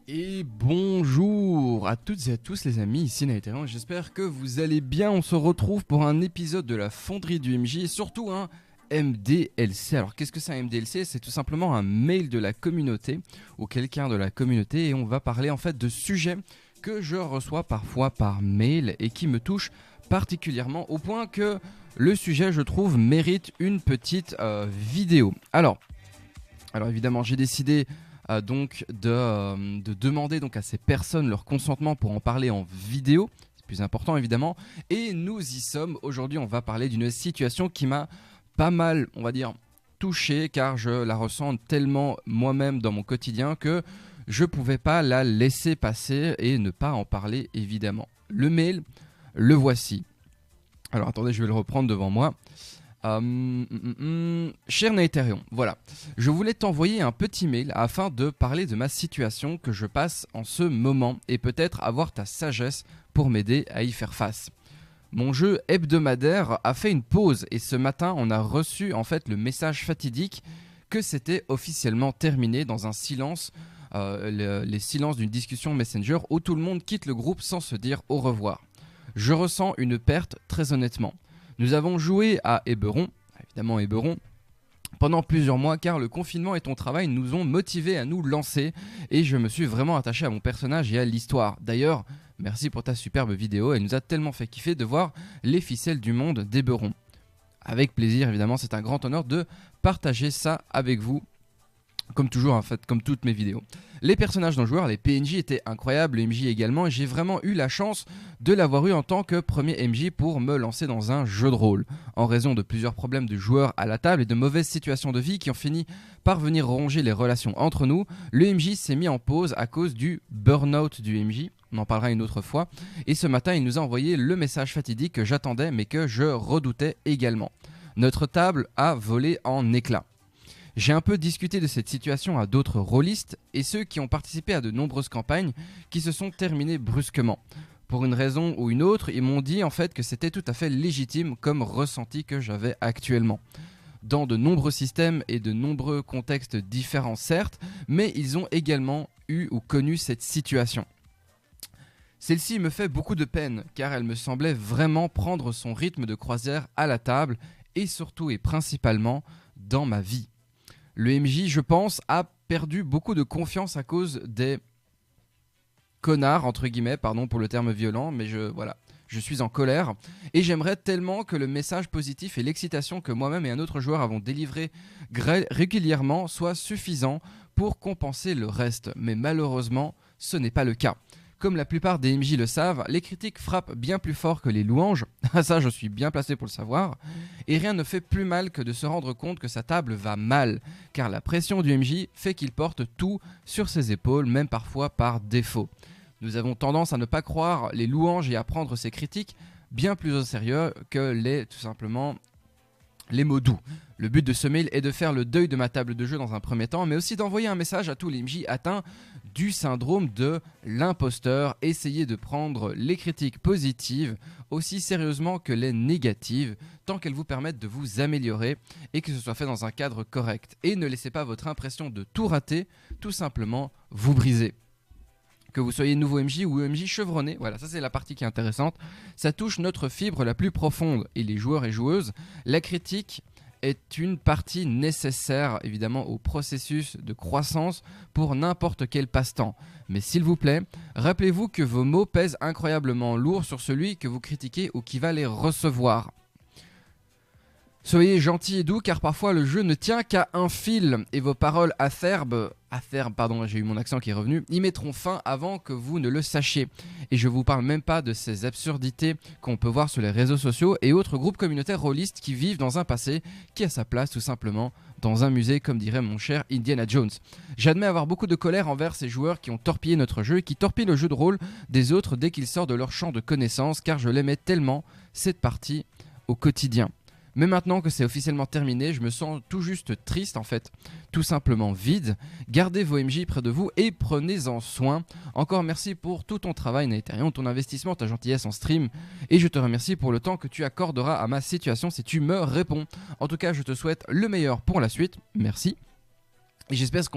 Et bonjour à toutes et à tous les amis, ici Naëterian, j'espère que vous allez bien. On se retrouve pour un épisode de la fonderie du MJ et surtout un MDLC. Alors qu'est-ce que c'est un MDLC? C'est tout simplement un mail de la communauté ou quelqu'un de la communauté et on va parler en fait de sujets que je reçois parfois par mail et qui me touchent particulièrement au point que le sujet, je trouve, mérite une petite vidéo. Alors évidemment, j'ai décidé de demander donc à ces personnes leur consentement pour en parler en vidéo. C'est plus important évidemment. Et nous y sommes. Aujourd'hui, on va parler d'une situation qui m'a pas mal, on va dire, touché car je la ressens tellement moi-même dans mon quotidien que je pouvais pas la laisser passer et ne pas en parler évidemment. Le mail, le voici. Alors attendez, je vais le reprendre devant moi. Cher Naëterian, voilà, je voulais t'envoyer un petit mail afin de parler de ma situation que je passe en ce moment et peut-être avoir ta sagesse pour m'aider à y faire face. Mon jeu hebdomadaire a fait une pause et ce matin on a reçu en fait le message fatidique que c'était officiellement terminé dans un silence, les silences d'une discussion Messenger où tout le monde quitte le groupe sans se dire au revoir. Je ressens une perte très honnêtement. Nous avons joué à Eberron, évidemment Eberron, pendant plusieurs mois car le confinement et ton travail nous ont motivés à nous lancer et je me suis vraiment attaché à mon personnage et à l'histoire. D'ailleurs, merci pour ta superbe vidéo, elle nous a tellement fait kiffer de voir les ficelles du monde d'Eberron. Avec plaisir évidemment, c'est un grand honneur de partager ça avec vous. Comme toujours en fait, comme toutes mes vidéos. Les personnages non joueurs, les PNJ étaient incroyables, le MJ également, et j'ai vraiment eu la chance de l'avoir eu en tant que premier MJ pour me lancer dans un jeu de rôle. En raison de plusieurs problèmes de joueurs à la table et de mauvaises situations de vie qui ont fini par venir ronger les relations entre nous, le MJ s'est mis en pause à cause du burn-out du MJ. On en parlera une autre fois. Et ce matin, il nous a envoyé le message fatidique que j'attendais mais que je redoutais également. Notre table a volé en éclats. J'ai un peu discuté de cette situation à d'autres rôlistes et ceux qui ont participé à de nombreuses campagnes qui se sont terminées brusquement. Pour une raison ou une autre, ils m'ont dit en fait que c'était tout à fait légitime comme ressenti que j'avais actuellement. Dans de nombreux systèmes et de nombreux contextes différents certes, mais ils ont également eu ou connu cette situation. Celle-ci me fait beaucoup de peine car elle me semblait vraiment prendre son rythme de croisière à la table et surtout et principalement dans ma vie. Le MJ, je pense, a perdu beaucoup de confiance à cause des connards, entre guillemets, pardon pour le terme violent, mais je suis en colère. Et j'aimerais tellement que le message positif et l'excitation que moi-même et un autre joueur avons délivré régulièrement soient suffisants pour compenser le reste. Mais malheureusement, ce n'est pas le cas. Comme la plupart des MJ le savent, les critiques frappent bien plus fort que les louanges, ça je suis bien placé pour le savoir, et rien ne fait plus mal que de se rendre compte que sa table va mal, car la pression du MJ fait qu'il porte tout sur ses épaules, même parfois par défaut. Nous avons tendance à ne pas croire les louanges et à prendre ces critiques bien plus au sérieux que tout simplement les mots doux. Le but de ce mail est de faire le deuil de ma table de jeu dans un premier temps, mais aussi d'envoyer un message à tous les MJ atteints du syndrome de l'imposteur. Essayez de prendre les critiques positives aussi sérieusement que les négatives, tant qu'elles vous permettent de vous améliorer et que ce soit fait dans un cadre correct. Et ne laissez pas votre impression de tout rater, tout simplement vous briser. Que vous soyez nouveau MJ ou MJ chevronné, voilà, ça c'est la partie qui est intéressante, ça touche notre fibre la plus profonde. Et les joueurs et joueuses, la critique est une partie nécessaire évidemment au processus de croissance pour n'importe quel passe-temps. Mais s'il vous plaît, rappelez-vous que vos mots pèsent incroyablement lourd sur celui que vous critiquez ou qui va les recevoir. Soyez gentils et doux car parfois le jeu ne tient qu'à un fil et vos paroles acerbes, pardon, j'ai eu mon accent qui est revenu, y mettront fin avant que vous ne le sachiez. Et je vous parle même pas de ces absurdités qu'on peut voir sur les réseaux sociaux et autres groupes communautaires rôlistes qui vivent dans un passé qui a sa place tout simplement dans un musée comme dirait mon cher Indiana Jones. J'admets avoir beaucoup de colère envers ces joueurs qui ont torpillé notre jeu et qui torpillent le jeu de rôle des autres dès qu'ils sortent de leur champ de connaissances car je l'aimais tellement cette partie au quotidien. Mais maintenant que c'est officiellement terminé, je me sens tout juste triste en fait, tout simplement vide. Gardez vos MJ près de vous et prenez-en soin. Encore merci pour tout ton travail Naëterian, ton investissement, ta gentillesse en stream. Et je te remercie pour le temps que tu accorderas à ma situation si tu me réponds. En tout cas, je te souhaite le meilleur pour la suite. Merci. Et j'espère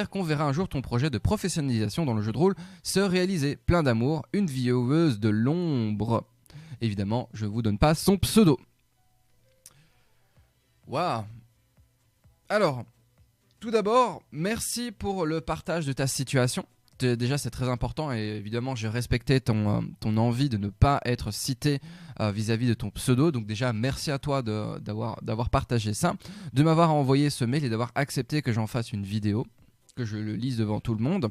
qu'on verra un jour ton projet de professionnalisation dans le jeu de rôle se réaliser. Plein d'amour, une vieweuse de l'ombre. Évidemment, je ne vous donne pas son pseudo. Waouh. Alors, tout d'abord, merci pour le partage de ta situation. Déjà, c'est très important et évidemment, j'ai respecté ton envie de ne pas être cité vis-à-vis de ton pseudo. Donc déjà, merci à toi d'avoir partagé ça, de m'avoir envoyé ce mail et d'avoir accepté que j'en fasse une vidéo, que je le lise devant tout le monde.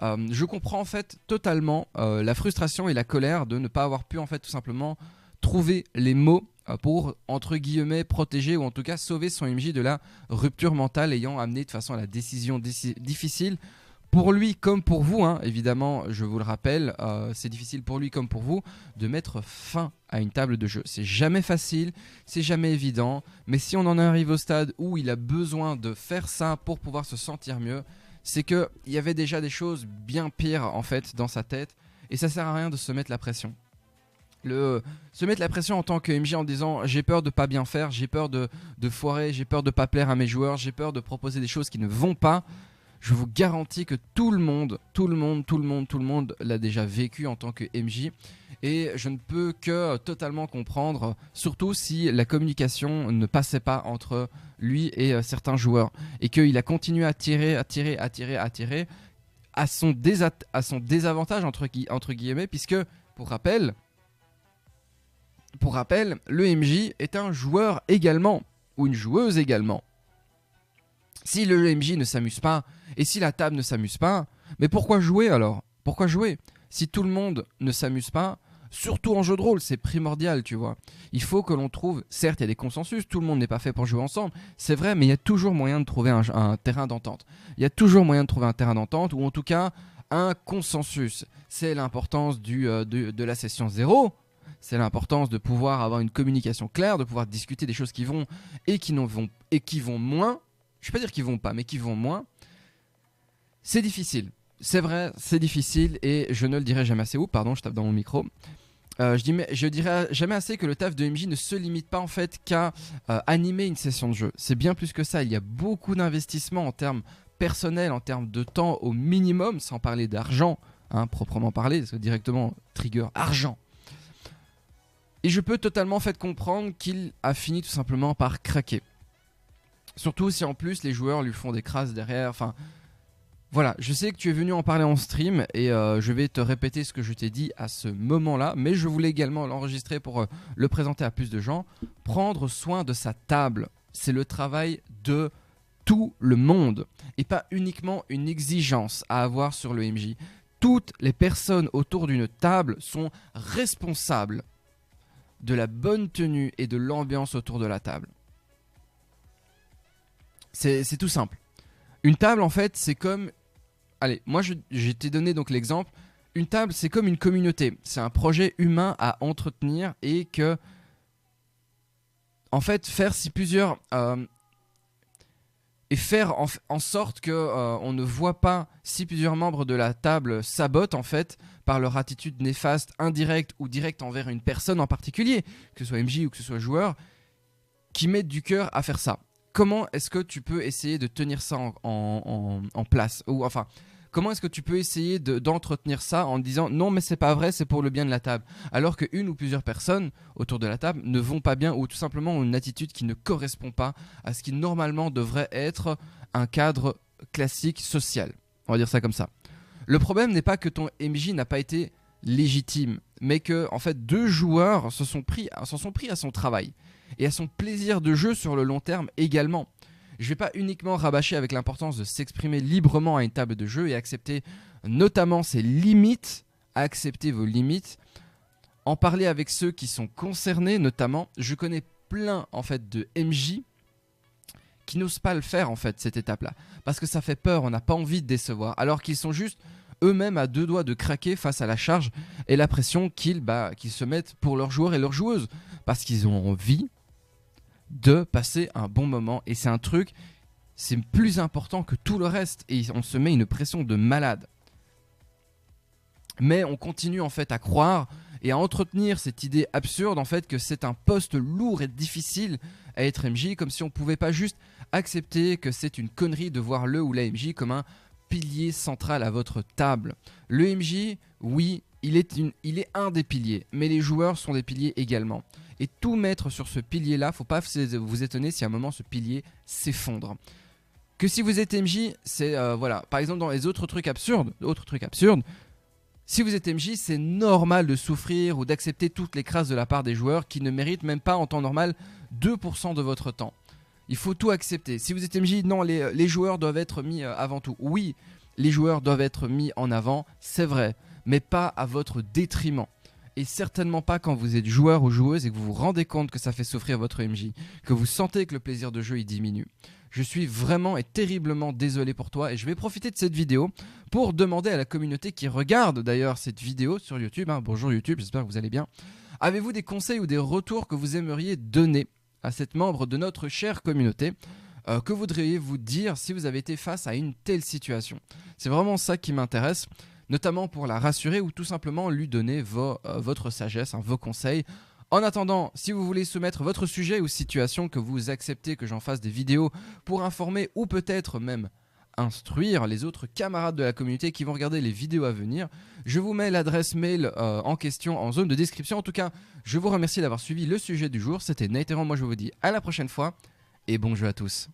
Je comprends en fait totalement la frustration et la colère de ne pas avoir pu en fait tout simplement trouver les mots pour, entre guillemets, protéger ou en tout cas sauver son MJ de la rupture mentale ayant amené de façon à la décision difficile pour lui comme pour vous, hein, évidemment, je vous le rappelle, c'est difficile pour lui comme pour vous de mettre fin à une table de jeu. C'est jamais facile, c'est jamais évident, mais si on en arrive au stade où il a besoin de faire ça pour pouvoir se sentir mieux, c'est qu'il y avait déjà des choses bien pires en fait dans sa tête et ça sert à rien de se mettre la pression. Se mettre la pression en tant que MJ en disant j'ai peur de pas bien faire, j'ai peur de foirer, j'ai peur de pas plaire à mes joueurs, j'ai peur de proposer des choses qui ne vont pas. Je vous garantis que tout le monde l'a déjà vécu en tant que MJ et je ne peux que totalement comprendre, surtout si la communication ne passait pas entre lui et certains joueurs et qu'il a continué à tirer à son désavantage entre guillemets, puisque pour rappel, le MJ est un joueur également ou une joueuse également. Si le MJ ne s'amuse pas et si la table ne s'amuse pas, mais pourquoi jouer alors? Pourquoi jouer? Si tout le monde ne s'amuse pas, surtout en jeu de rôle, c'est primordial, tu vois. Il faut que l'on trouve, certes il y a des consensus, tout le monde n'est pas fait pour jouer ensemble, c'est vrai, mais il y a toujours moyen de trouver un terrain d'entente. Il y a toujours moyen de trouver un terrain d'entente ou en tout cas un consensus. C'est l'importance de la session 0. C'est l'importance de pouvoir avoir une communication claire, de pouvoir discuter des choses qui vont et qui vont moins. Je ne vais pas dire qu'ils vont pas, mais qu'ils vont moins. C'est difficile. C'est vrai, c'est difficile et je ne le dirai jamais assez. Pardon, je tape dans mon micro. Je dirais jamais assez que le taf de MJ ne se limite pas en fait qu'à animer une session de jeu. C'est bien plus que ça. Il y a beaucoup d'investissements en termes personnels, en termes de temps au minimum, sans parler d'argent, hein, proprement parler, parce que directement, trigger, argent. Et je peux totalement en fait comprendre qu'il a fini tout simplement par craquer. Surtout si en plus les joueurs lui font des crasses derrière. Enfin, voilà, je sais que tu es venu en parler en stream et je vais te répéter ce que je t'ai dit à ce moment-là. Mais je voulais également l'enregistrer pour le présenter à plus de gens. Prendre soin de sa table, c'est le travail de tout le monde. Et pas uniquement une exigence à avoir sur le MJ. Toutes les personnes autour d'une table sont responsables de la bonne tenue et de l'ambiance autour de la table. C'est tout simple. Une table, en fait, c'est comme... Allez, moi, je t'ai donné donc l'exemple. Une table, c'est comme une communauté. C'est un projet humain à entretenir et que... En fait, faire si plusieurs... et faire en sorte que on ne voit pas si plusieurs membres de la table sabotent, en fait, par leur attitude néfaste, indirecte ou directe envers une personne en particulier, que ce soit MJ ou que ce soit joueur, qui mettent du cœur à faire ça. Comment est-ce que tu peux essayer de tenir ça en place? Ou enfin, comment est-ce que tu peux essayer d'entretenir ça en disant non mais c'est pas vrai, c'est pour le bien de la table, alors qu'une ou plusieurs personnes autour de la table ne vont pas bien ou tout simplement ont une attitude qui ne correspond pas à ce qui normalement devrait être un cadre classique social. On va dire ça comme ça. Le problème n'est pas que ton MJ n'a pas été légitime, mais que en fait deux joueurs s'en sont pris à son travail et à son plaisir de jeu sur le long terme également. Je ne vais pas uniquement rabâcher avec l'importance de s'exprimer librement à une table de jeu et accepter notamment ses limites, accepter vos limites, en parler avec ceux qui sont concernés notamment. Je connais plein en fait de MJ qui n'osent pas le faire en fait cette étape-là parce que ça fait peur, on n'a pas envie de décevoir alors qu'ils sont juste eux-mêmes à deux doigts de craquer face à la charge et la pression qu'ils se mettent pour leurs joueurs et leurs joueuses parce qu'ils ont envie de passer un bon moment et c'est un truc, c'est plus important que tout le reste et on se met une pression de malade. Mais on continue en fait à croire et à entretenir cette idée absurde en fait que c'est un poste lourd et difficile à être MJ, comme si on pouvait pas juste accepter que c'est une connerie de voir le ou la MJ comme un pilier central à votre table. Le MJ, oui, il est un des piliers, mais les joueurs sont des piliers également. Et tout mettre sur ce pilier-là, faut pas vous étonner si à un moment ce pilier s'effondre. Que si vous êtes MJ, c'est voilà. Par exemple dans les autres trucs absurdes, si vous êtes MJ, c'est normal de souffrir ou d'accepter toutes les crasses de la part des joueurs qui ne méritent même pas en temps normal 2% de votre temps. Il faut tout accepter. Si vous êtes MJ, non, les joueurs doivent être mis avant tout. Oui, les joueurs doivent être mis en avant, c'est vrai, mais pas à votre détriment. Et certainement pas quand vous êtes joueur ou joueuse et que vous vous rendez compte que ça fait souffrir votre MJ, que vous sentez que le plaisir de jeu il diminue. Je suis vraiment et terriblement désolé pour toi et je vais profiter de cette vidéo pour demander à la communauté qui regarde d'ailleurs cette vidéo sur YouTube, bonjour YouTube, j'espère que vous allez bien. Avez-vous des conseils ou des retours que vous aimeriez donner à cette membre de notre chère communauté? Que voudriez-vous dire si vous avez été face à une telle situation? C'est vraiment ça qui m'intéresse, notamment pour la rassurer ou tout simplement lui donner votre sagesse, vos conseils. En attendant, si vous voulez soumettre votre sujet ou situation, que vous acceptez que j'en fasse des vidéos pour informer ou peut-être même instruire les autres camarades de la communauté qui vont regarder les vidéos à venir, je vous mets l'adresse mail en question en zone de description. En tout cas, je vous remercie d'avoir suivi le sujet du jour. C'était Nateran, moi je vous dis à la prochaine fois et bon jeu à tous.